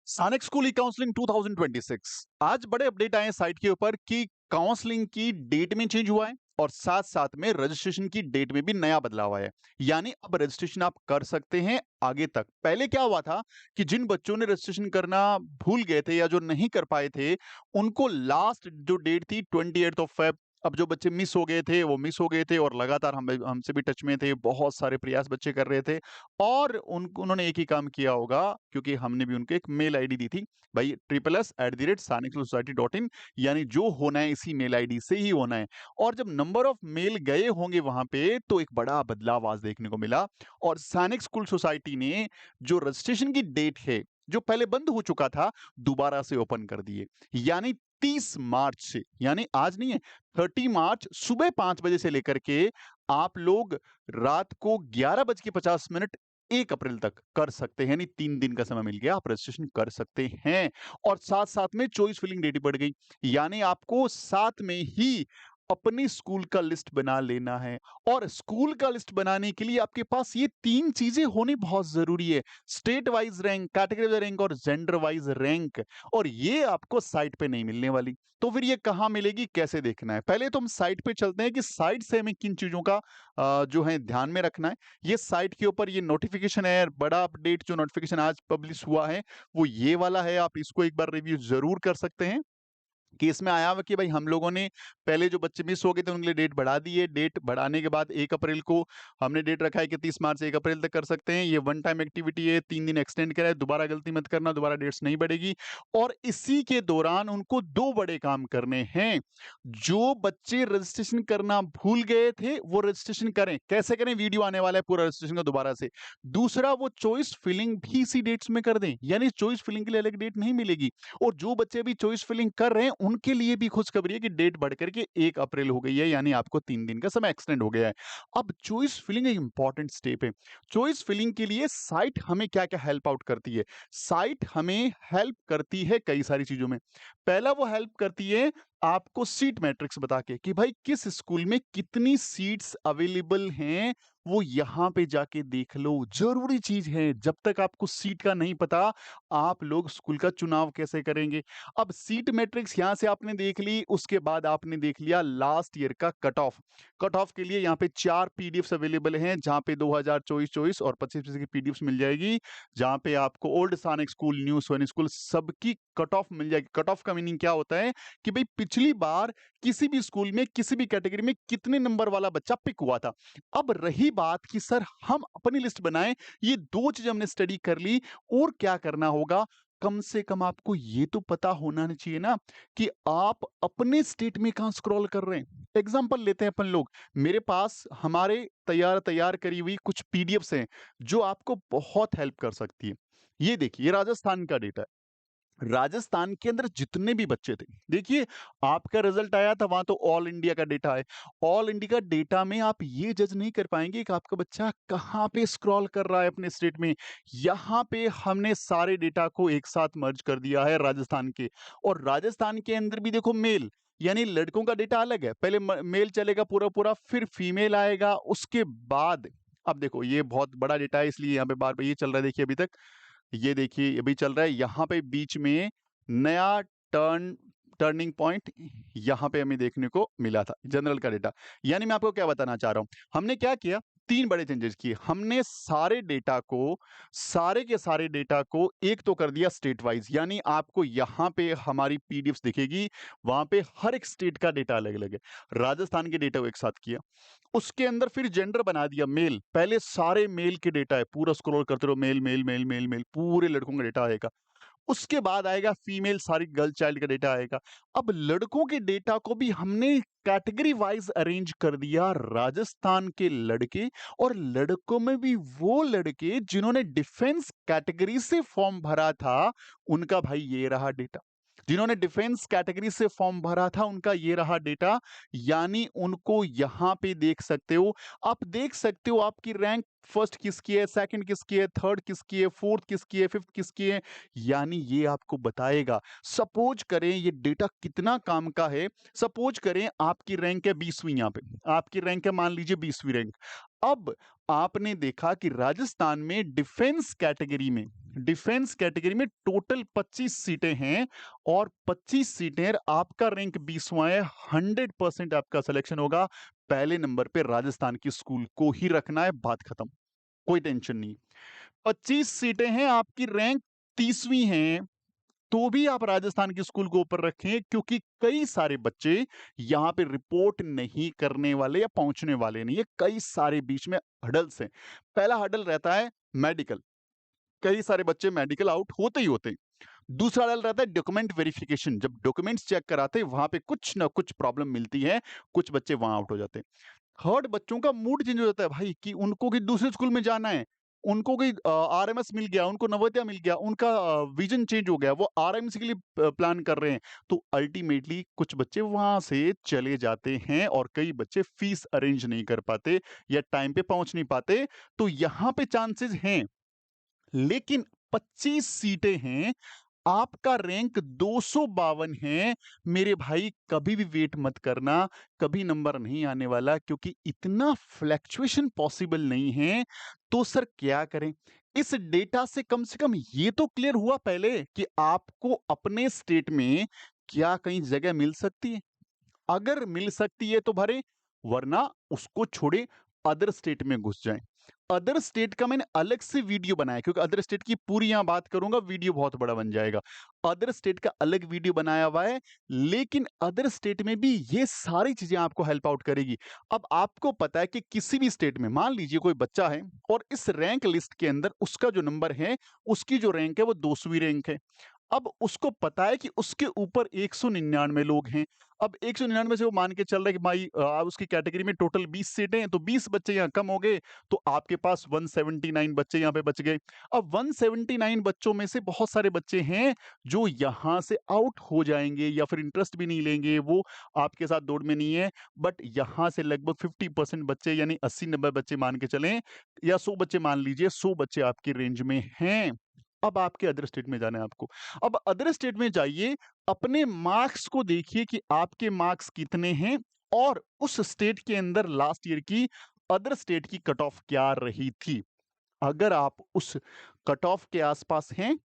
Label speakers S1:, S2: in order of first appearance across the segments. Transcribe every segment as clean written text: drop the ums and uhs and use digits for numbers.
S1: सानेक school ई counselling 2026 आज बड़े update आए हैं साइट के ऊपर कि काउंसलिंग की डेट में चेंज हुआ है और साथ साथ में रजिस्ट्रेशन की डेट में भी नया बदलाव आया है। यानी अब रजिस्ट्रेशन आप कर सकते हैं आगे तक। पहले क्या हुआ था कि जिन बच्चों ने रजिस्ट्रेशन करना भूल गए थे या जो नहीं कर पाए थे, उनको लास्ट जो डेट थी 28 ऑफ फेब। अब जो बच्चे मिस हो गए थे वो मिस हो गए थे और लगातार हम हमसे भी टच में थे, बहुत सारे प्रयास बच्चे कर रहे थे। और उन्होंने एक ही काम किया होगा, क्योंकि हमने भी उनको एक मेल आईडी दी थी, भाई SSS@saniksosaity.in, यानी जो होना है इसी मेल आईडी से ही होना है। और जब नंबर ऑफ मेल गए होंगे वहां पे तो एक बड़ा बदलाव आज देखने को मिला। और सैनिक स्कूल सोसाइटी ने जो रजिस्ट्रेशन की डेट है, जो पहले बंद हो चुका था, दोबारा से ओपन कर दिए। यानी 30 मार्च से, यानी आज नहीं है, 30 मार्च सुबह 5 बजे से लेकर के आप लोग रात को 11:50 1 अप्रैल तक कर सकते हैं। यानी 3 दिन का समय मिल गया, आप रजिस्ट्रेशन कर सकते हैं। और साथ साथ में चॉइस फिलिंग डेट बढ़ गई, यानी आपको साथ में ही अपनी स्कूल का लिस्ट बना लेना है। और स्कूल का लिस्ट बनाने के लिए आपके पास ये 3 चीजें होनी बहुत जरूरी है: state wise rank, category wise rank और जेंडर वाइज रैंक। और ये आपको साइट पे नहीं मिलने वाली। तो फिर ये कहां मिलेगी, कैसे देखना है? पहले तो हम साइट पे चलते हैं कि साइट से हमें किन चीजों का जो है ध्यान में रखना है। ये साइट के ऊपर ये नोटिफिकेशन है, बड़ा अपडेट जो नोटिफिकेशन आज पब्लिश हुआ है वो ये वाला है। आप इसको एक बार रिव्यू जरूर कर सकते हैं कि इसमें आया हुआ कि भाई हम लोगों ने पहले जो बच्चे मिस हो गए थे उनके लिए डेट बढ़ा दी है। डेट बढ़ाने के बाद 1 अप्रैल को हमने डेट रखा है कि 30 मार्च से 1 अप्रैल तक कर सकते हैं। ये वन टाइम एक्टिविटी है, 3 दिन एक्सटेंड करा है। दोबारा गलती मत करना, दोबारा डेट्स नहीं बढ़ेगी। और इसी के दौरान उनको 2 बड़े काम करने हैं। जो बच्चे रजिस्ट्रेशन करना भूल गए थे वो रजिस्ट्रेशन करें। कैसे करें, वीडियो आने वाला है पूरा रजिस्ट्रेशन का दोबारा से। दूसरा, वो चॉइस फिलिंग भी इसी डेट्स में कर दें, यानी चॉइस फिलिंग के लिए अलग डेट नहीं मिलेगी। और जो बच्चे अभी चॉइस फिलिंग कर रहे हैं उनके लिए भी खुशखबरी है कि डेट बढ़कर के 1 अप्रैल हो गई है, यानी आपको 3 दिन का समय एक्सटेंड हो गया है। अब चॉइस फिलिंग एक इंपॉर्टेंट स्टेप है। चॉइस फिलिंग के लिए साइट हमें क्या क्या हेल्प आउट करती है? साइट हमें हेल्प करती है कई सारी चीजों में। पहला, वो हेल्प करती है आपको सीट मैट्रिक्स बता के कि भाई किस स्कूल में कितनी सीट्स अवेलेबल हैं, वो यहां पे जाके देख लो। जरूरी चीज है, जब तक आपको सीट का नहीं पता आप लोग स्कूल का चुनाव कैसे करेंगे? अब सीट मैट्रिक्स यहां से आपने देख ली, उसके बाद आपने देख लिया लास्ट ईयर का कट ऑफ। कट ऑफ के लिए यहाँ पे 4 पीडीएफ्स अवेलेबल हैं, जहां पे 2024 और 25 की पीडीएफ्स मिल जाएगी, जहां पे आपको old Sanik school, new sonic school सबकी कट ऑफ मिल जाएगी। कट ऑफ का मीनिंग क्या होता है कि भाई पिछली बार किसी भी स्कूल में किसी भी कैटेगरी में कितने नंबर वाला बच्चा पिक हुआ था। अब रही बात कि सर हम अपनी लिस्ट बनाएं, ये 2 चीज हमने स्टडी कर ली। और क्या करना होगा, कम से कम आपको ये तो पता होना नहीं चाहिए ना कि आप अपने स्टेट में कहां स्क्रॉल कर रहे हैं। एग्जांपल लेते हैं अपन लोग। मेरे पास हमारे तैयार तैयार करी हुई कुछ पीडीएफ्स हैं जो आपको बहुत हेल्प कर सकती है। ये देखिए, ये राजस्थान का डेटा है। राजस्थान के अंदर जितने भी बच्चे थे, देखिए आपका रिजल्ट आया था, वहां तो ऑल इंडिया का डेटा है। ऑल इंडिया का डेटा में आप ये जज नहीं कर पाएंगे कि आपका बच्चा कहां पे स्क्रॉल कर रहा है अपने स्टेट में। यहां पे हमने सारे डेटा को एक साथ मर्ज कर दिया है राजस्थान के। और राजस्थान के अंदर भी देखो, मेल यानी लड़कों का डेटा अलग है। पहले मेल चलेगा पूरा पूरा, फिर फीमेल आएगा, उसके बाद अब देखो ये बहुत बड़ा डेटा है इसलिए यहाँ पे बार बार ये चल रहा है। देखिए अभी तक ये देखिए अभी चल रहा है, यहाँ पे बीच में नया टर्निंग पॉइंट यहाँ पे हमें देखने को मिला था, जनरल का डेटा। यानी मैं आपको क्या बताना चाह रहा हूं, हमने क्या किया, 3 बड़े चेंजेस किए। हमने सारे के सारे डेटा को एक तो कर दिया स्टेट वाइज, यानी आपको यहाँ पे हमारी पीडीएफ दिखेगी, वहां पे हर एक स्टेट का डेटा अलग अलग है। राजस्थान के डेटा को एक साथ किया। उसके अंदर फिर जेंडर बना दिया, मेल। पहले सारे मेल के डेटा है, पूरा स्क्रॉल करते रहो, male male male male male, पूरे लड़कों का डेटा आएगा। उसके बाद आएगा फीमेल, सारी गर्ल चाइल्ड का डेटा आएगा। अब लड़कों के डेटा को भी हमने कैटेगरी वाइज अरेंज कर दिया, राजस्थान के लड़के। और लड़कों में भी वो लड़के जिन्होंने डिफेंस कैटेगरी से फॉर्म भरा था, उनका भाई ये रहा डेटा। जिन्होंने डिफेंस कैटेगरी से फॉर्म भरा था उनका ये रहा डेटा। यानी उनको यहां पे देख सकते हो, आप देख सकते हो आपकी रैंक फर्स्ट किसकी है, सेकंड किसकी है, थर्ड किसकी है, फोर्थ किसकी है, फिफ्थ किसकी है, यानी ये आपको बताएगा। सपोज करें ये डेटा कितना काम का है, सपोज करें आपकी रैंक है 20वीं, यहाँ पे आपकी रैंक है मान लीजिए 20वीं रैंक। अब आपने देखा कि राजस्थान में डिफेंस कैटेगरी में टोटल 25 सीटें हैं और 25 सीटें, आपका रैंक 20वां है, 100% आपका सिलेक्शन होगा। पहले नंबर पे राजस्थान की स्कूल को ही रखना है, बात खत्म, कोई टेंशन नहीं। 25 सीटें हैं, आपकी रैंक 30वीं है, तो भी आप राजस्थान की स्कूल को ऊपर रखें, क्योंकि कई सारे बच्चे यहां पे रिपोर्ट नहीं करने वाले या पहुंचने वाले नहीं है। कई सारे बीच में हडल्स हैं। पहला हडल रहता है मेडिकल, कई सारे बच्चे मेडिकल आउट होते ही होते हैं। दूसरा हडल रहता है डॉक्यूमेंट वेरिफिकेशन, जब डॉक्यूमेंट्स चेक कराते हैं वहां पे कुछ ना कुछ प्रॉब्लम मिलती है, कुछ बच्चे वहां आउट हो जाते हैं। थर्ड, बच्चों का मूड चेंज हो जाता है भाई, कि उनको कि दूसरे स्कूल में जाना है, उनको कोई आरएमएस मिल गया, उनको नवोदय मिल गया, उनका विजन चेंज हो गया, वो आरएमएस के लिए प्लान कर रहे हैं, तो अल्टीमेटली कुछ बच्चे वहां से चले जाते हैं और कई बच्चे फीस अरेंज नहीं कर पाते या टाइम पे पहुंच नहीं पाते। तो यहां पे चांसेस हैं, लेकिन 25 सीटें हैं, आपका रैंक 252 है, मेरे भाई कभी भी वेट मत करना, कभी नंबर नहीं आने वाला, क्योंकि इतना फ्लैक्चुएशन पॉसिबल नहीं है। तो सर क्या करें? इस डेटा से कम ये तो क्लियर हुआ पहले कि आपको अपने स्टेट में क्या कहीं जगह मिल सकती है। अगर मिल सकती है तो भरें, वरना उसको छोड़े, अदर स्टेट में घुस जाएं। अदर स्टेट का मैंने अलग से वीडियो बनाया, क्योंकि अदर स्टेट की पूरी यहां बात करूंगा, वीडियो बहुत बड़ा बन जाएगा। अदर स्टेट का अलग वीडियो बनाया हुआ है, लेकिन अदर स्टेट में भी ये सारी चीजें आपको हेल्प आउट करेगी। अब आपको पता है कि किसी भी स्टेट में मान लीजिए कोई बच्चा है और इस रैंक लिस्ट के अंदर उसका जो नंबर है, उसकी जो रैंक है वो 200वीं रैंक है। अब उसको पता है कि उसके ऊपर 199 लोग हैं। अब 199 से वो मान के चल रहा है कि भाई उसकी कैटेगरी में टोटल 20 सीटें हैं, तो 20 बच्चे यहाँ कम हो गए, तो आपके पास 179 बच्चे यहाँ पे बच गए। अब 179 बच्चों में से बहुत सारे बच्चे हैं जो यहाँ से आउट हो जाएंगे या फिर इंटरेस्ट भी नहीं लेंगे, वो आपके साथ दौड़ में नहीं है। बट यहाँ से लगभग 50% बच्चे, यानी 80-90 बच्चे मान के चलें, या 100 बच्चे मान लीजिए, 100 बच्चे आपकी रेंज में हैं। अब आपके अदर स्टेट में जाना है आपको। अब अदर स्टेट में जाइए, अपने मार्क्स को देखिए कि आपके मार्क्स कितने हैं, और उस स्टेट के अंदर लास्ट ईयर की अदर स्टेट की कट ऑफ क्या रही थी। अगर आप उस कट ऑफ के आसपास हैं,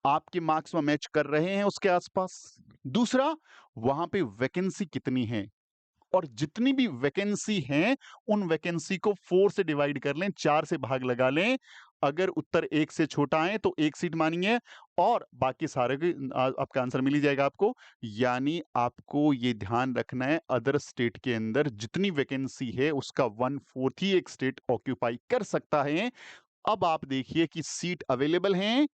S1: आपके मार्क्स में मैच कर रहे हैं उसके आसपास। दूसरा, वहां पे वैकेंसी कितनी है, और जितनी भी वैकेंसी हैं, उन वैकेंसी को 4 से डिवाइड कर लें, 4 से भाग लगा लें। अगर उत्तर 1 से छोटा है तो 1 सीट मानिए, और बाकी सारे के आपका आंसर मिल ही जाएगा आपको। यानी आपको ये ध्यान रखना है, अदर स्टेट के अंदर जितनी वैकेंसी है उसका 1/4 ही एक स्टेट ऑक्यूपाई कर सकता है। अब आप देखिए कि सीट अवेलेबल हैं,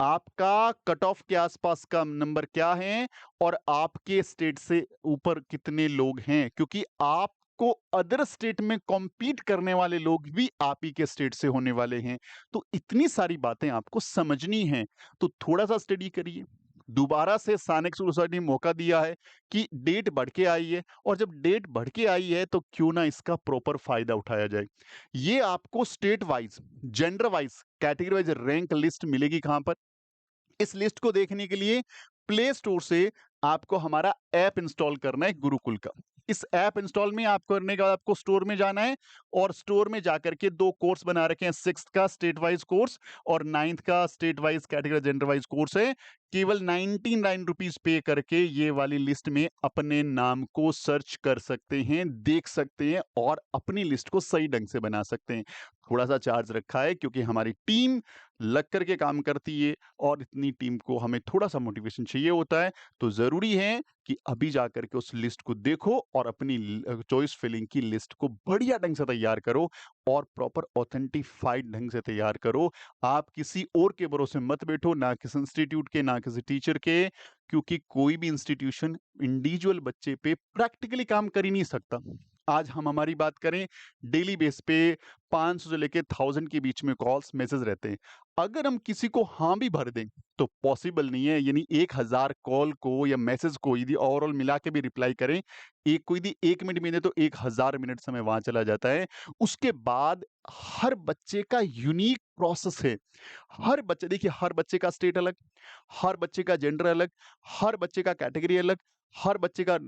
S1: आपका कट ऑफ के आसपास का नंबर क्या है, और आपके स्टेट से ऊपर कितने लोग हैं, क्योंकि आपको अदर स्टेट में कॉम्पीट करने वाले लोग भी आप ही के स्टेट से होने वाले हैं। तो इतनी सारी बातें आपको समझनी हैं, तो थोड़ा सा स्टडी करिए। दोबारा से सानेक सोसाइटी ने मौका दिया है कि डेट बढ़ के आई है, और जब डेट बढ़ के आई है तो क्यों ना इसका प्रॉपर फायदा उठाया जाए। ये आपको state wise, gender wise, category wise rank list मिलेगी कहां पर? इस लिस्ट को देखने के लिए प्ले स्टोर से आपको हमारा ऐप इंस्टॉल करना है, गुरुकुल का। इस ऐप इंस्टॉल में आप करने के बाद आपको स्टोर में जाना है, और स्टोर में जाकर के 2 कोर्स बना रखे हैं, 6th का स्टेट वाइज कोर्स और 9th का state wise category gender wise course है। केवल 99 रुपीज पे करके ये वाली लिस्ट में अपने नाम को सर्च कर सकते हैं, देख सकते हैं, और अपनी लिस्ट को सही ढंग से बना सकते हैं। थोड़ा सा चार्ज रखा है, क्योंकि हमारी टीम लग करके काम करती है, और इतनी टीम को हमें थोड़ा सा मोटिवेशन चाहिए होता है। तो जरूरी है कि अभी जाकर के उस लिस्ट को देखो और अपनी चॉइस फिलिंग की लिस्ट को बढ़िया ढंग से तैयार करो, और प्रॉपर ऑथेंटिफाइड ढंग से तैयार करो। आप किसी और के भरोसे मत बैठो, ना किसी इंस्टीट्यूट के, ना किसी टीचर के, क्योंकि कोई भी इंस्टीट्यूशन इंडिविजुअल बच्चे पे प्रैक्टिकली काम कर ही नहीं सकता। आज हम हमारी बात करें, डेली बेस पे 500 से लेके 1000 के बीच में कॉल्स, मैसेज रहते हैं। अगर हम किसी को हाँ भी भर दें, तो पॉसिबल नहीं है, यानी 1000 कॉल को या मैसेज को यदि ओवरऑल मिला के भी रिप्लाई करें, एक को यदि 1 मिनट में दे तो 1000 मिनट समय वहाँ चला जाता है। उसके बाद हर बच्चे का यूनिक प्रोसेस है। हर बच्चे देखिए, हर बच्चे का स्टेट अलग, हर बच्चे का जेंडर अलग, हर बच्चे का कैटेगरी अलग, हर बच्चे का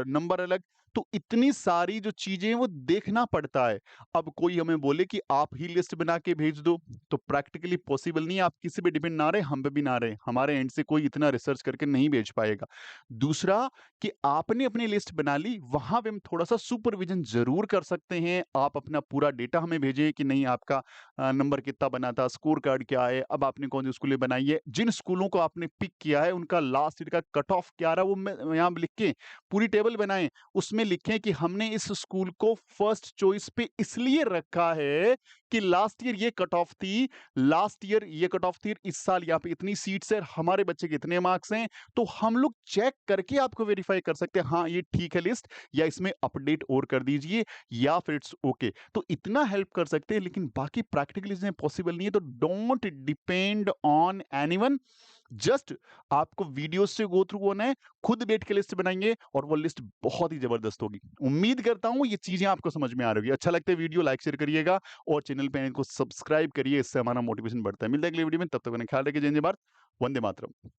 S1: नंबर अलग। तो इतनी सारी जो चीज़ें हैं वो देखना पड़ता है। अब कोई हमें बोले कि आप ही लिस्ट बना के भेज दो, तो प्रैक्टिकली पॉसिबल नहीं है। आप किसी पे डिपेंड ना रहे, हम पे भी ना रहे। हमारे एंड से कोई इतना रिसर्च करके नहीं भेज पाएगा। दूसरा कि आपने अपनी लिस्ट बना ली, वहाँ पे हम थोड़ा-सा सुपरविज़न ज़रूर कर सकते हैं। आप अपना पूरा डेटा हमें भेजें कि नहीं आपका नंबर कितना बना था, स्कोर कार्ड क्या है, अब आपने कौन-सी स्कूलें बनाई है। जिन स्कूलों को आपने पिक किया है, उनका लास्ट ईयर का कट ऑफ क्या रहा, वो मैं यहाँ लिख के पूरी टेबल बनाएँ। उसमें लिखें कि हमने इस स्कूल को फर्स्ट चॉइस पे इसलिए रखा है कि लास्ट ईयर ये कट ऑफ थी, लास्ट ईयर ये कट ऑफ थी, इस साल यहाँ पे इतनी सीट्स है, हमारे बच्चे के इतने मार्क्स हैं। तो हम लोग चेक करके आपको वेरीफाई कर सकते हैं, हाँ, ये ठीक है लिस्ट, या इसमें अपडेट और कर दीजिए, या फिर इट्स ओके। तो इतना हेल्प कर सकते हैं, लेकिन बाकी प्रैक्टिकली इसमें पॉसिबल नहीं है। तो don't depend on anyone. Just आपको वीडियो से गो थ्रू होना है, खुद बैठ के लिस्ट बनाएंगे और वो लिस्ट बहुत ही जबरदस्त होगी। उम्मीद करता हूँ ये चीजें आपको समझ में आ रही होगी। अच्छा लगता है वीडियो लाइक शेयर करिएगा और चैनल पे को सब्सक्राइब करिए, इससे हमारा मोटिवेशन बढ़ता है। मिलता है अगले वीडियो में, तब तक अपना ख्याल रखिए। जय हिंद, जय भारत, वंदे मातरम।